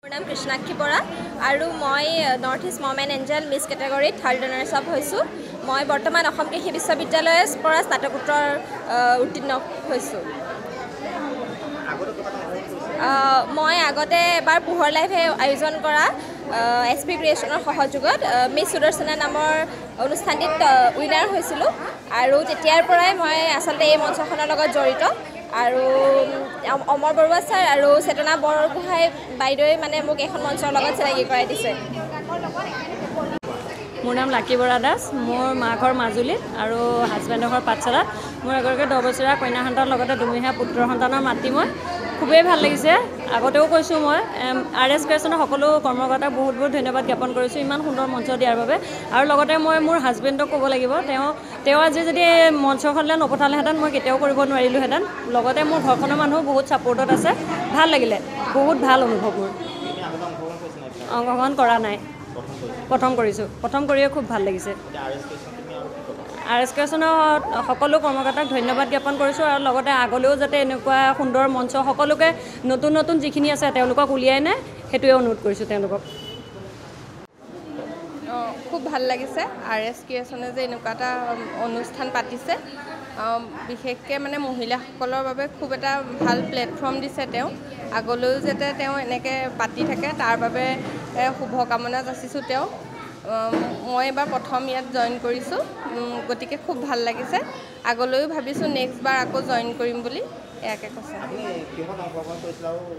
মোৰ নাম কৃষ্ণাক্ষী বৰা আৰু মই North East mom and angel Miss কেটেগৰীত থাৰ্ড ৰানাৰ্ছ আপ হৈছোঁ। মই বৰ্তমান অসম কৃষি বিশ্ববিদ্যালয়ৰ পৰা স্নাতকোত্তৰ উত্তীৰ্ণ হৈছোঁ। মই আগতে এবাৰ পোহৰ লাইভে আয়োজন কৰা SP ক্ৰিয়েশ্যনৰ সহযোগত মিছ সুদৰ্শনা নামৰ অনুষ্ঠানটিত উইনাৰ হৈছিলোঁ আৰু তেতিয়াৰ পৰাই মই আচলতে এই মঞ্চখনৰ লগত জড়িত। আৰু অমৰ বৰুৱা ছাৰ আৰু চেতনা বৰগোহাঁই বাইদেৱে মানে মোক এখন মঞ্চৰ লগত চিনাকি কৰাই দিছে। মোৰ নাম লাকী বৰা দাস। মোৰ মা ঘৰ মাজুলীত আৰু হাজবেণ্ডৰ ঘৰ পাঠশালাত। মোৰ এগৰাকী 10 বছৰীয়া কন্যা সন্তানৰ লগতে দুমহীয়া পুত্ৰ সন্তানৰ মাতৃ মই। খুবেই ভাল লাগিছে। আগতেও কৈছোঁ মই RS ক্ৰিয়েশ্যনৰ সকলো কৰ্মকৰ্তাক বহুত বহুত ধন্যবাদ জ্ঞাপন কৰিছোঁ ইমান সুন্দৰ মঞ্চ দিয়াৰ বাবে। আৰু লগতে মই মোৰ হাজবেণ্ডক ক'ব লাগিব তেওঁ আজি যদি মঞ্চখনলৈ নপঠালেহেঁতেন মই কেতিয়াও কৰিব নোৱাৰিলোঁহেঁতেন। লগতে মোৰ ঘৰখনৰ মানুহ বহুত ছাপোৰ্টত আছে। ভাল লাগিলে, বহুত ভাল অনুভৱ মোৰ। অংশগ্ৰহণ কৰা নাই, প্ৰথম কৰিছোঁ। প্ৰথম কৰিয়ে খুব ভাল লাগিছে। RS ক্ৰিয়েশ্যনৰ সকলো কৰ্মকৰ্তাক ধন্যবাদ জ্ঞাপন কৰিছোঁ আৰু লগতে আগলৈও যাতে এনেকুৱা সুন্দৰ মঞ্চ সকলোকে নতুন নতুন যিখিনি আছে তেওঁলোকক উলিয়াই নে সেইটোৱে অনুৰোধ কৰিছোঁ তেওঁলোকক। খুব ভাল লাগিছে RS ক্ৰিয়েশ্যনে যে এনেকুৱা এটা অনুষ্ঠান পাতিছে। বিশেষকৈ মানে মহিলাসকলৰ বাবে খুব এটা ভাল প্লেটফৰ্ম দিছে তেওঁ। আগলৈও যাতে তেওঁ এনেকৈ পাতি থাকে তাৰ বাবে শুভকামনা যাচিছোঁ তেওঁ। মই এবাৰ প্ৰথম ইয়াত জইন কৰিছোঁ, গতিকে খুব ভাল লাগিছে। আগলৈও ভাবিছোঁ নেক্সট বাৰ আকৌ জইন কৰিম বুলি। এয়াকে কৈছে।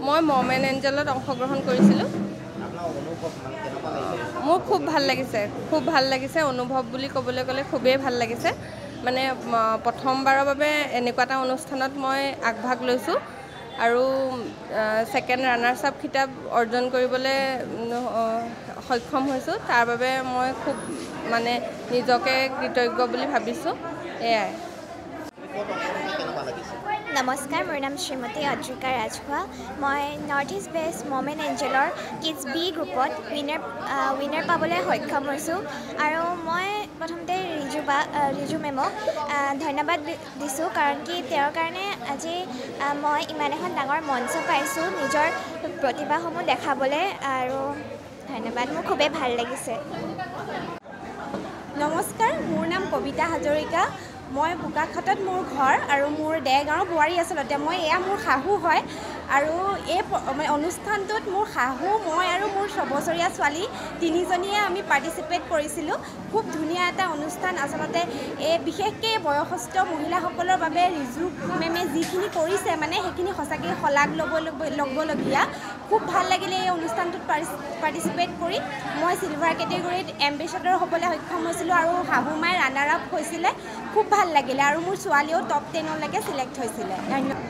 মই মম এণ্ড এঞ্জেলত অংশগ্ৰহণ কৰিছিলোঁ। মোৰ খুব ভাল লাগিছে, খুব ভাল লাগিছে। অনুভৱ বুলি ক'বলৈ গ'লে খুবেই ভাল লাগিছে। মানে প্ৰথমবাৰৰ বাবে এনেকুৱা এটা অনুষ্ঠানত মই আগভাগ লৈছোঁ আৰু ছেকেণ্ড ৰানাৰ্ছ আপ খিতাপ অৰ্জন কৰিবলৈ সক্ষম হৈছোঁ। তাৰ বাবে মই খুব মানে নিজকে কৃতজ্ঞ বুলি ভাবিছোঁ। এয়াই। নমস্কাৰ, মোৰ নাম শ্ৰীমতী অদ্ৰিকা ৰাজখোৱা। মই North east best mom and এঞ্জেলৰ কিডছ B গ্ৰুপত উইনাৰ পাবলৈ সক্ষম হৈছোঁ। আৰু মই প্ৰথমতে ৰিজু মেমক ধন্যবাদ দিছোঁ, কাৰণ কি তেওঁৰ কাৰণে আজি মই ইমান এখন ডাঙৰ মঞ্চ পাইছোঁ নিজৰ প্ৰতিভাসমূহ দেখাবলৈ। আৰু ধন্যবাদ, মোৰ খুবেই ভাল লাগিছে। নমস্কাৰ, মোৰ নাম কবিতা হাজৰিকা। মই বোকাখাটত মোৰ ঘৰ আৰু মোৰ দেৰগাঁৱৰ বোৱাৰী আচলতে। এয়া মোৰ শাহু হয় আৰু এই অনুষ্ঠানটোত মোৰ শাহু, মই আৰু মোৰ 6 বছৰীয়া ছোৱালী তিনিজনীয়ে আমি পাৰ্টিচিপেট কৰিছিলোঁ। খুব ধুনীয়া এটা অনুষ্ঠান আচলতে। বিশেষকৈ বয়সস্থ মহিলাসকলৰ বাবে ৰিজু মেমে যিখিনি কৰিছে মানে সেইখিনি সঁচাকৈ শলাগ ল'বলগীয়া। খুব ভাল লাগিলে এই অনুষ্ঠানটোত পাৰ্টিচিপেট কৰি। মই চিলভাৰ কেটেগৰীত এম্বেচেডৰ হ'বলৈ সক্ষম হৈছিলোঁ আৰু শাহুমাই ৰানাৰ আপ হৈছিলে। খুব ভাল লাগিলে আৰু মোৰ ছোৱালীও টপ 10লৈকে চিলেক্ট হৈছিলে। ধন্যবাদ।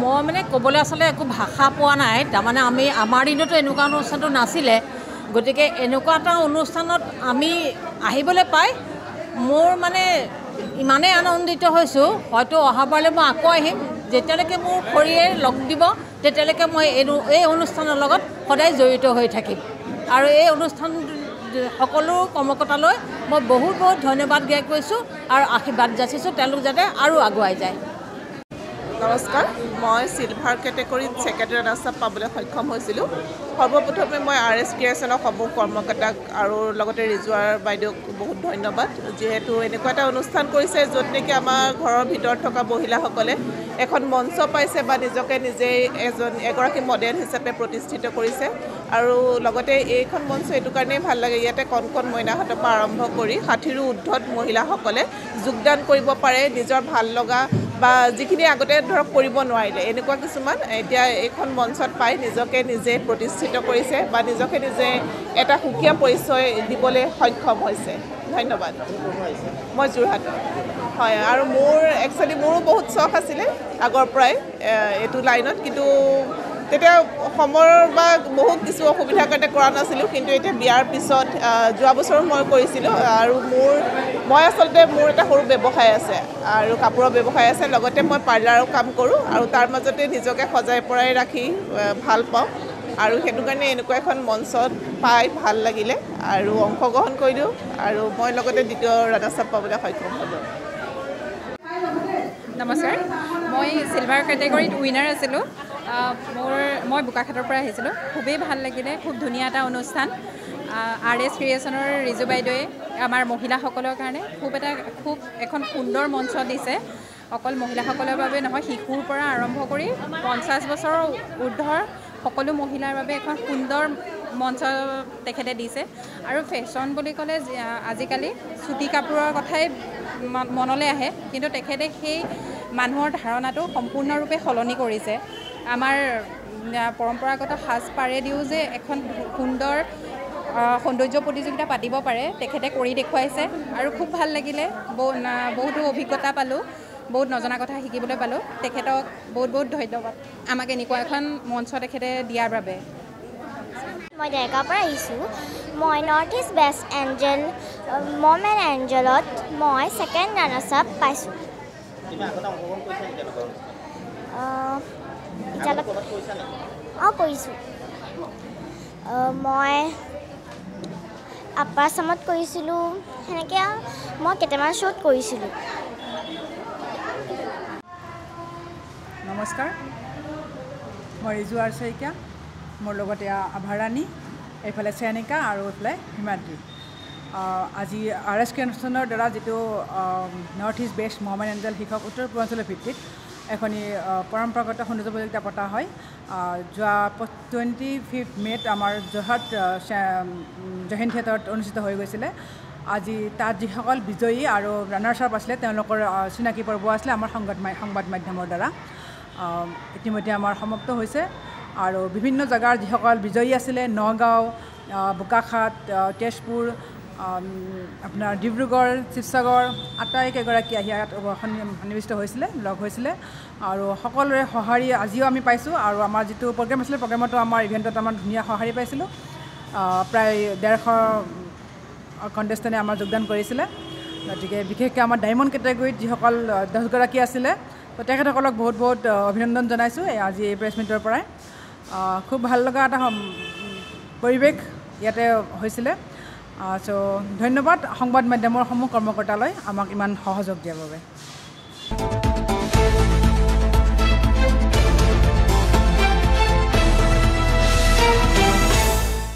মই মানে ক'বলৈ আচলতে একো ভাষা পোৱা নাই। তাৰমানে আমাৰ দিনতো এনেকুৱা অনুষ্ঠানটো নাছিলে। গতিকে এনেকুৱা এটা অনুষ্ঠানত আমি আহিবলৈ পাই মোৰ মানে ইমানেই আনন্দিত হৈছোঁ। হয়তো অহাবাৰলৈ মই আকৌ আহিম। যেতিয়ালৈকে মোৰ শৰীৰে লগ দিব তেতিয়ালৈকে মই এই অনুষ্ঠানৰ লগত সদায় জড়িত হৈ থাকিম। আৰু এই অনুষ্ঠান সকলো কৰ্মকৰ্তালৈ মই বহুত বহুত ধন্যবাদ জ্ঞাপন কৰিছোঁ আৰু আশীৰ্বাদ যাচিছোঁ তেওঁলোক যাতে আৰু আগুৱাই যায়। নমস্কাৰ, মই চিলভাৰ কেটেগৰীত ছেকেণ্ড ৰানাৰ্ছ আপ পাবলৈ সক্ষম হৈছিলোঁ। সৰ্বপ্ৰথমে মই RS ক্ৰিয়েশ্যনৰ সমূহ কৰ্মকৰ্তাক আৰু লগতে ৰিজুৱাৰ বাইদেউক বহুত ধন্যবাদ, যিহেতু এনেকুৱা এটা অনুষ্ঠান কৰিছে য'ত নেকি আমাৰ ঘৰৰ ভিতৰত থকা মহিলাসকলে এখন মঞ্চ পাইছে বা নিজকে নিজেই এগৰাকী মডেল হিচাপে প্ৰতিষ্ঠিত কৰিছে। আৰু লগতে এইখন মঞ্চ এইটো কাৰণেই ভাল লাগে, ইয়াতে কণ কণ মইনাহঁতৰ পৰা আৰম্ভ কৰি 60ৰো ঊৰ্ধত মহিলাসকলে যোগদান কৰিব পাৰে নিজৰ ভাল লগা বা যিখিনি আগতে ধৰক কৰিব নোৱাৰিলে। এনেকুৱা কিছুমান এতিয়া এইখন মঞ্চত পাই নিজকে নিজে প্ৰতিষ্ঠিত কৰিছে বা নিজকে নিজে এটা সুকীয়া পৰিচয় দিবলৈ সক্ষম হৈছে। ধন্যবাদ। মই যোৰহাটৰ হয়। আৰু মোৰো বহুত চখ আছিলে আগৰ পৰাই এইটো লাইনত, কিন্তু তেতিয়া সময়ৰ বা বহুত কিছু অসুবিধাৰ কাৰণে কৰা নাছিলোঁ। কিন্তু এতিয়া বিয়াৰ পিছত যোৱা বছৰো মই কৰিছিলোঁ। আৰু মই আচলতে মোৰ এটা সৰু ব্যৱসায় আছে আৰু কাপোৰৰ ব্যৱসায় আছে। লগতে মই পাৰ্লাৰৰ কাম কৰোঁ আৰু তাৰ মাজতে নিজকে সজাই পৰাই ৰাখি ভাল পাওঁ। আৰু সেইটো কাৰণে এনেকুৱা এখন মঞ্চত পাই ভাল লাগিলে আৰু অংশগ্ৰহণ কৰিলোঁ আৰু মই লগতে দ্বিতীয় ৰানাৰ্ছ আপ পাবলৈ সক্ষম হ'লোঁ। নমস্কাৰ, মই চিলভাৰ কেটেগৰীত উইনাৰ আছিলোঁ। মই বোকাখাটৰ পৰা আহিছিলোঁ। খুবেই ভাল লাগিলে, খুব ধুনীয়া এটা অনুষ্ঠান। RS ক্ৰিয়েশ্যনৰ ৰিজু বাইদেৱে আমাৰ মহিলাসকলৰ কাৰণে খুব এখন সুন্দৰ মঞ্চ দিছে। অকল মহিলাসকলৰ বাবে নহয়, শিশুৰ পৰা আৰম্ভ কৰি 50 বছৰৰ ঊৰ্ধৰ সকলো মহিলাৰ বাবে এখন সুন্দৰ মঞ্চ তেখেতে দিছে। আৰু ফেশ্বন বুলি ক'লে আজিকালি চুটি কাপোৰৰ কথাই মনলৈ আহে, কিন্তু তেখেতে সেই মানুহৰ ধাৰণাটো সম্পূৰ্ণৰূপে সলনি কৰিছে। আমাৰ পৰম্পৰাগত সাজপাৰেদিও যে এখন সুন্দৰ সৌন্দৰ্য প্ৰতিযোগিতা পাতিব পাৰে, তেখেতে কৰি দেখুৱাইছে আৰু খুব ভাল লাগিলে। বহুতো অভিজ্ঞতা পালোঁ, বহুত নজনা কথা শিকিবলৈ পালোঁ। তেখেতক বহুত বহুত ধন্যবাদ আমাক এনেকুৱা এখন মঞ্চ তেখেতে দিয়াৰ বাবে। মই ডেৰগাঁৱৰ পৰা আহিছোঁ। মই North east best angel mom and এঞ্জেলত মই ছেকেণ্ড ৰানাৰ্ছ আপ পাইছোঁ। কৰিছোঁ। মই আপাৰ আছামত কৰিছিলোঁ, সেনেকৈ মই কেইটামান শ্ব'ত কৰিছিলোঁ। নমস্কাৰ, মই ৰিজু আৰ শইকীয়া, মোৰ লগতে আভাৰাণী, এইফালে চেনিকা আৰু এইফালে হিমাদ্ৰী। আজি RS ক্ৰিয়েশ্যনৰ দ্বাৰা যিটো north east best mom and angel শীৰ্ষক উত্তৰ পূৰ্বাঞ্চলৰ ভিত্তিত এখনি পৰম্পৰাগত সৌন্দৰ্য প্ৰতিযোগিতা পতা হয়। যোৱা 25 মে'ত আমাৰ যোৰহাট জহিন থিয়েটাৰত অনুষ্ঠিত হৈ গৈছিলে। আজি তাত যিসকল বিজয়ী আৰু ৰানাৰ্ছ আপ আছিলে তেওঁলোকৰ চিনাকি পৰ্ব আছিলে আমাৰ সংবাদ মাধ্যমৰ দ্বাৰা। ইতিমধ্যে আমাৰ সমাপ্ত হৈছে আৰু বিভিন্ন জেগাৰ যিসকল বিজয়ী আছিলে, নগাঁও, বোকাখাট, তেজপুৰ, আপোনাৰ ডিব্ৰুগড়, শিৱসাগৰ আটাইকেইগৰাকী আহি ইয়াত সন্নিৱিষ্ট হৈছিলে, লগ হৈছিলে আৰু সকলোৰে সঁহাৰি আজিও আমি পাইছোঁ। আৰু আমাৰ যিটো প্ৰগ্ৰেম আছিলে, প্ৰগ্ৰেমতো আমাৰ ইভেণ্টত আমাৰ ধুনীয়া সঁহাৰি পাইছিলোঁ। প্ৰায় 150 কণ্টেষ্টেণ্টে আমাৰ যোগদান কৰিছিলে। গতিকে বিশেষকৈ আমাৰ ডায়মণ্ড কেটেগৰীত যিসকল 10গৰাকী আছিলে, তো তেখেতসকলক বহুত বহুত অভিনন্দন জনাইছোঁ আজি এই প্ৰেছ মিটৰ পৰাই। খুব ভাল লগা এটা পৰিৱেশ ইয়াতে হৈছিলে। চ' ধন্যবাদ সংবাদ মাধ্যমৰ সমূহ কৰ্মকৰ্তালৈ আমাক ইমান সহযোগ দিয়াৰ বাবে।